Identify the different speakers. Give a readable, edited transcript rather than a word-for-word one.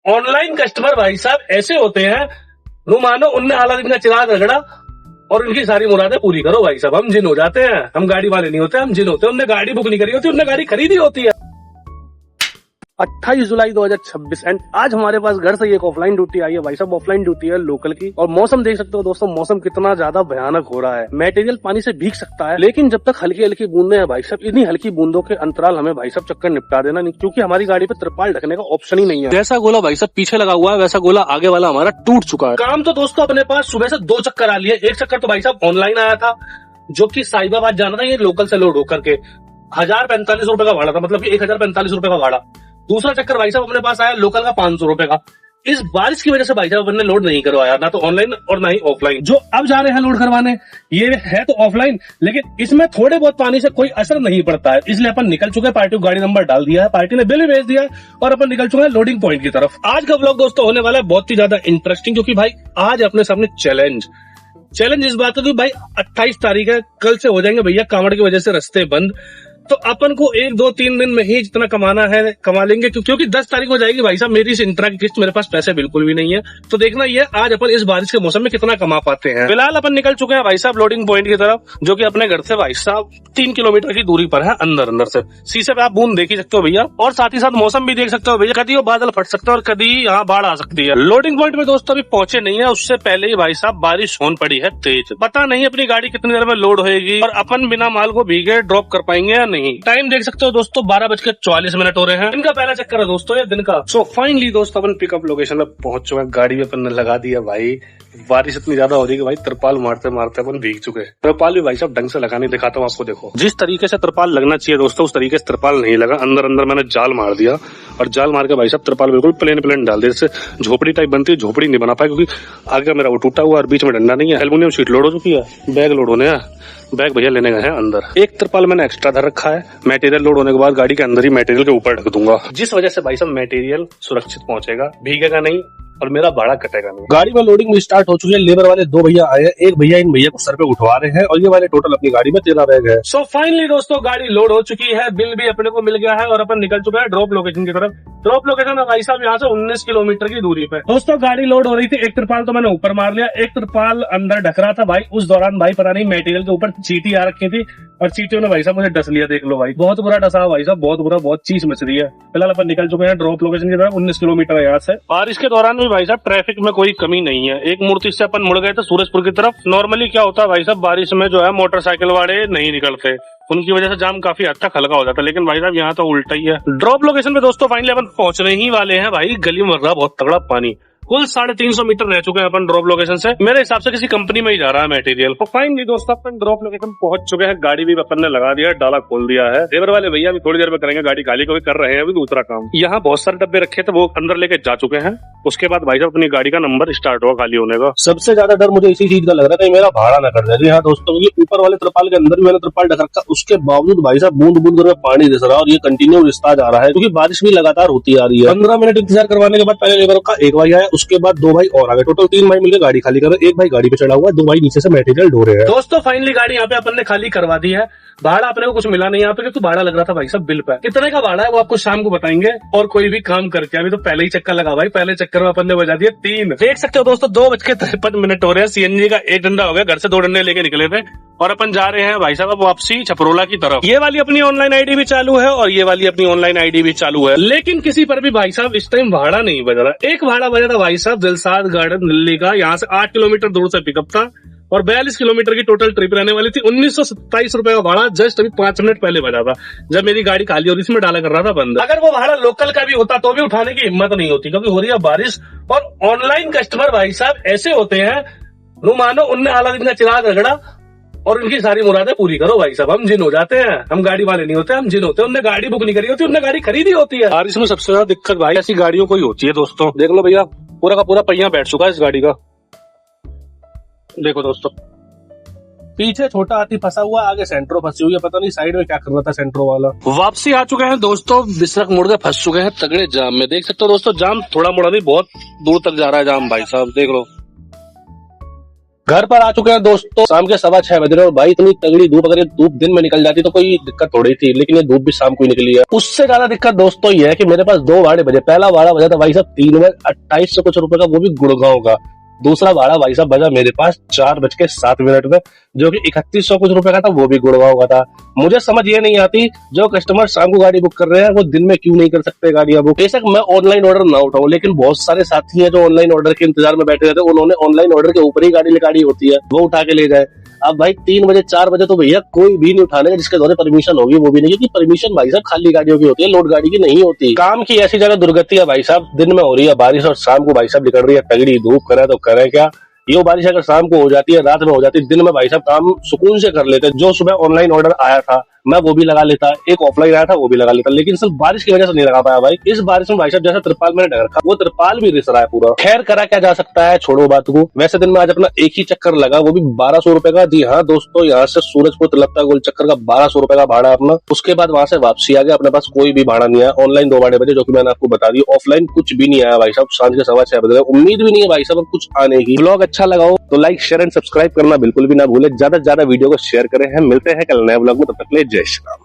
Speaker 1: Online customer भाई साहब ऐसे होते हैं, नो मानो उनने आला दिन का चिराग रगड़ा और उनकी सारी मुरादें पूरी करो भाई साहब। हम जिन हो जाते हैं, हम गाड़ी वाले नहीं होते, हम जिन होते हैं। उनने गाड़ी बुक नहीं करी होती, उनने गाड़ी खरीदी होती है। 28 जुलाई 2026 एंड आज हमारे पास घर से एक ऑफलाइन ड्यूटी आई है भाई साहब। ऑफलाइन ड्यूटी है लोकल की, और मौसम देख सकते हो दोस्तों, मौसम कितना ज्यादा भयानक हो रहा है। मटेरियल पानी से भीग सकता है, लेकिन जब तक हल्की हल्की बूंदे हैं भाई साहब, इन्हीं हल्की बूंदों के अंतराल हमें भाई साहब चक्कर निपटा देना नहीं, क्योंकि हमारी गाड़ी पे त्रिपाल ढकने का ऑप्शन ही नहीं है। जैसा गोला भाई साहब पीछे लगा हुआ है, वैसा गोला आगे वाला हमारा टूट चुका है। काम तो दोस्तों अपने पास सुबह से 2 चक्कर आ लिए। एक चक्कर तो भाई साहब ऑनलाइन आया था, जो की साहिबाबाद जाना था, ये लोकल से लोड होकर के 1045 रुपए का भाड़ा था, मतलब 1045 रुपए का भाड़ा। दूसरा चक्कर भाई साहब अपने पास आया लोकल का 500 रुपए का। इस बारिश की वजह से भाई साहब अपने लोड नहीं करवाया, ना तो ऑनलाइन और ना ही ऑफलाइन। जो अब जा रहे हैं लोड करवाने, ये है तो ऑफलाइन, लेकिन इसमें थोड़े बहुत पानी से कोई असर नहीं पड़ता है, इसलिए अपन निकल चुके हैं। पार्टी को गाड़ी नंबर डाल दिया है, पार्टी ने बिल भी भेज दिया है, और अपन निकल चुके हैं लोडिंग पॉइंट की तरफ। आज का व्लॉग दोस्तों होने वाला है बहुत ही ज्यादा इंटरेस्टिंग, क्योंकि भाई आज अपने सामने चैलेंज इस बात है, भाई 28 तारीख है, कल से हो जाएंगे भैया कांवड़ की वजह से रास्ते बंद। तो अपन को 1 2 3 दिन में ही जितना कमाना है कमा लेंगे, क्योंकि 10 तारीख हो जाएगी भाई साहब मेरी इस इंट्रा की किस्त। मेरे पास पैसे बिल्कुल भी नहीं है, तो देखना ये आज अपन इस बारिश के मौसम में कितना कमा पाते हैं। फिलहाल अपन निकल चुके हैं भाई साहब लोडिंग पॉइंट की तरफ, जो कि अपने घर से भाई साहब 3 किलोमीटर की दूरी पर है, अंदर से। शीशे पे आप बूंद देख ही सकते हो भैया, और साथ ही साथ मौसम भी देख सकते हो भैया। कभी वो बादल फट सकते हैं और कभी यहाँ बाढ़ आ सकती है। लोडिंग पॉइंट में दोस्तों अभी पहुंचे नहीं है, उससे पहले ही भाई साहब बारिश होने पड़ी है तेज। पता नहीं अपनी गाड़ी कितनी देर में लोड होगी, और अपन बिना माल को भीगे ड्रॉप कर पाएंगे या नहीं। टाइम देख सकते हो दोस्तों 12:44 हो रहे हैं। दिन का पहला चक्कर है दोस्तों ये, दिन का। सो फाइनली दोस्तों अपन पिकअप लोकेशन पे पहुंच चुके हैं। गाड़ी भी अपन ने लगा दी है भाई। बारिश इतनी ज्यादा हो रही है भाई, त्रिपाल मारते मारते अपन भीग चुके हैं। त्रिपाल भी भाई साहब ढंग से लगाने दिखाता हूँ आपको। देखो जिस तरीके से त्रिपाल लगना चाहिए दोस्तों, उस तरीके से त्रिपाल नहीं लगा। अंदर मैंने जाल मार दिया, और जाल मार के भाई साहब त्रिपाल बिल्कुल प्लेन डाल दिया। इससे झोपड़ी टाइप बनती है, झोपड़ी नहीं बना पाया, क्योंकि आगे मेरा वो टूटा हुआ और बीच में डंडा नहीं है। एल्युमिनियम शीट लोड हो चुकी है, बैग लोड होने हैं, बैग भैया लेने गए हैं अंदर। एक त्रिपाल मैंने एक्स्ट्रा धर रखा है, मटेरियल लोड होने के बाद गाड़ी के अंदर ही मटेरियल के ऊपर ढक दूंगा, जिस वजह से भाई साहब मटेरियल सुरक्षित पहुंचेगा, भीगेगा नहीं और मेरा भाड़ा कटेगा नहीं। गाड़ी में लोडिंग स्टार्ट हो चुकी है। लेबर वाले 2 भैया आए हैं, एक भैया इन भैया को सर पे उठवा रहे हैं, और ये वाले टोटल अपनी गाड़ी में 13 बैग है। सो फाइनली दोस्तों गाड़ी लोड हो चुकी है, बिल भी अपने को मिल गया है, और अपन निकल चुके हैं ड्रॉप लोकेशन की तरफ। ड्रॉप लोकेशन है भाई साहब यहाँ से 19 किलोमीटर की दूरी पे। दोस्तों गाड़ी लोड हो रही थी, एक त्रिपाल तो मैंने ऊपर मार लिया, एक त्रिपाल अंदर ढक रहा था भाई। उस दौरान भाई पता नहीं मटेरियल के ऊपर चींटी आ रखी थी, और चींटियों ने भाई साहब मुझे डस लिया। देख लो भाई, बहुत बुरा डसा भाई साहब, बहुत बुरा, बहुत चीज मच रही है। फिलहाल अपन निकल चुके हैं ड्रॉप लोकेशन की तरफ, 19 किलोमीटर है यहाँ से। बारिश के दौरान भी भाई साहब ट्रैफिक में कोई कमी नहीं है। एक मूर्ति से अपन मुड़ गए थे सूरजपुर की तरफ। नॉर्मली क्या होता है भाई साहब, बारिश में जो है मोटरसाइकिल वाले नहीं निकलते, उनकी वजह से जाम काफी हद तक हल्का हो जाता है, लेकिन भाई साहब यहाँ तो उल्टा ही है। ड्रॉप लोकेशन पे दोस्तों फाइनली अपन पहुंचने ही वाले हैं भाई। गली में रहा बहुत तगड़ा पानी। कुल 350 मीटर रह चुके हैं अपन ड्रॉप लोकेशन से। मेरे हिसाब से किसी कंपनी में ही जा रहा है मटेरियल। तो फाइनली दोस्तों अपन ड्रॉप लोकेशन पहुंच चुके हैं। गाड़ी भी अपन ने लगा दिया, डाला खोल दिया है। लेबर वाले भैया भी थोड़ी देर में करेंगे गाड़ी खाली, को भी कर रहे हैं अभी दूसरा काम। यहाँ बहुत सारे डब्बे रखे थे, वो अंदर लेके जा चुके हैं। उसके बाद भाई साहब अपनी गाड़ी का नंबर स्टार्ट हुआ खाली होने का। सबसे ज्यादा डर मुझे इसी चीज का लग रहा था, मेरा भाड़ा ना कर दे। यहाँ दोस्तों ये ऊपर वाले त्रिपाल के अंदर भी मैंने त्रिपाल ढक रखा, उसके बावजूद भाई साहब बूंद बूंद करके पानी रिस रहा है, और ये कंटिन्यू रिसता जा रहा है, क्योंकि बारिश भी लगातार होती आ रही है। 15 मिनट इंतजार करवाने के बाद पहले लेबर का एक भाई आया, उसके बाद 2 भाई और आ गए। टोटल 3 भाई मिलकर गाड़ी खाली कर रहे हैं। एक भाई गाड़ी पे चढ़ा हुआ है, 2 भाई नीचे से मटेरियल ढो रहे हैं। दोस्तों फाइनली गाड़ी यहाँ पे अपन ने खाली करवा दी है। भाड़ा अपने को कुछ मिला नहीं यहाँ पे, क्योंकि भाड़ा लग रहा था भाई साहब बिल पे। कितने का भाड़ा है वो आपको शाम को बताएंगे, और कोई भी काम करके। अभी तो पहले ही चक्कर लगा भाई, पहले चक्कर में अपन ने बजा दिया 3। देख सकते हो दोस्तों 2:53 हो रहे हैं। सीएनजी का 1 डंडा हो गया, घर से 2 डंडे लेके निकले थे, और अपन जा रहे हैं भाई साहब वापसी छपरोला की तरफ। ये वाली अपनी ऑनलाइन आईडी भी चालू है, और ये वाली अपनी ऑनलाइन आईडी भी चालू है, लेकिन किसी पर भी भाई साहब इस टाइम भाड़ा नहीं बज रहा। एक भाड़ा बजा था भाई साहब दिलसाद गार्डन दिल्ली का, यहाँ से 8 किलोमीटर दूर से पिकअप था, और 42 किलोमीटर की टोटल ट्रिप रहने वाली थी। 1927 रुपए का भाड़ा जस्ट अभी 5 मिनट पहले बजा था, जब मेरी गाड़ी खाली हो रही थी, मैं डाला कर रहा था बंद। अगर वो भाड़ा लोकल का भी होता तो भी उठाने की हिम्मत नहीं होती, क्योंकि हो रही है बारिश। और ऑनलाइन कस्टमर भाई साहब ऐसे होते हैं, नो मानो उनने आला दिन का चिराग रगड़ा और उनकी सारी मुरादें पूरी करो भाई साहब। हम जिन हो जाते हैं, हम गाड़ी वाले नहीं होते, हम जिन होते हैं। उनने गाड़ी बुक नहीं करी होती, उनने गाड़ी खरीदी होती है। बारिश में सबसे ज्यादा दिक्कत भाई ऐसी गाड़ियों को ही होती है दोस्तों। देख लो भैया, पूरा का पूरा पहिया बैठ चुका है इस गाड़ी का। देखो दोस्तों, पीछे छोटा हाथी फंसा हुआ, आगे सेंट्रो फंसी हुई है, पता नहीं साइड में क्या कर रहा था सेंट्रो वाला। वापसी आ चुके हैं दोस्तों, बिसरक मुड़ के फंस चुके हैं तगड़े जाम में। देख सकते हो दोस्तों, जाम थोड़ा मोड़ा नहीं, बहुत दूर तक जा रहा है जाम भाई साहब, देख लो।
Speaker 2: घर पर आ चुके हैं दोस्तों, शाम के 6:15 बज रहे और भाई इतनी तगड़ी धूप, अगर ये धूप दिन में निकल जाती तो कोई दिक्कत थोड़ी थी, लेकिन ये धूप भी शाम को ही निकली है। उससे ज्यादा दिक्कत दोस्तों ये है कि मेरे पास 2 भाड़े बजे। पहला भाड़ा बजा था भाई साहब 3 बजे 2800 कुछ रुपए का, वो भी गुड़गांव का। दूसरा भाड़ा भाई साहब बजा मेरे पास 4:07 में, जो कि 3100 कुछ रुपए का था, वो भी गुड़गांव का था। मुझे समझ ये नहीं आती जो कस्टमर शाम को गाड़ी बुक कर रहे हैं वो दिन में क्यों नहीं कर सकते गाड़ियां बुक। बेशक मैं ऑनलाइन ऑर्डर ना उठाऊं, लेकिन बहुत सारे साथी हैं जो ऑनलाइन ऑर्डर के इंतजार में बैठे रहते हैं, उन्होंने ऑनलाइन ऑर्डर के ऊपर ही गाड़ी निकाली होती है, वो उठा के ले जाए। अब भाई 3 बजे 4 बजे तो भैया कोई भी नहीं उठाने का, जिसके द्वारा परमिशन होगी वो भी नहीं, क्योंकि परमिशन भाई साहब खाली गाड़ियों की होती है, लोड गाड़ी की नहीं होती। काम की ऐसी जगह दुर्गति है भाई साहब, दिन में हो रही है बारिश और शाम को भाई साहब निकल रही है तगड़ी धूप, करे तो करे क्या। ये बारिश अगर शाम को हो जाती है, रात में हो जाती है, दिन में भाई साहब काम सुकून से कर लेते। जो सुबह ऑनलाइन ऑर्डर आया था मैं वो भी लगा लेता, एक ऑफलाइन आया था वो भी लगा लेता, लेकिन सिर्फ बारिश की वजह से नहीं लगा पाया भाई। इस बारिश में भाई साहब जैसा त्रिपाल मैंने ढक रखा वो त्रिपाल भी रिस रहा है पूरा। खैर करा क्या जा सकता है, छोड़ो बात को। वैसे दिन में आज अपना एक ही चक्कर लगा, वो भी 1200 रुपए का। जी हाँ दोस्तों, यहाँ से सूरजपुर तिलकता गोल चक्कर का 1200 रुपए का भाड़ा अपना। उसके बाद वहां से वापसी आ गया, अपने पास कोई भी भाड़ा नहीं आया। ऑनलाइन 2 भाड़े बजे, जो कि मैंने आपको बता दी। ऑफलाइन कुछ भी नहीं आया भाई साहब, सांझ के 6:15 बज रहे। उम्मीद भी नहीं है भाई साहब अब कुछ आने की। ब्लॉग अच्छा लगा हो तो लाइक शेयर एंड सब्सक्राइब करना बिल्कुल भी ना भूले। ज्यादा से ज्यादा वीडियो को शेयर करें। मिलते हैं कल नए ब्लॉग में, तब तक के लिए जय श्री राम।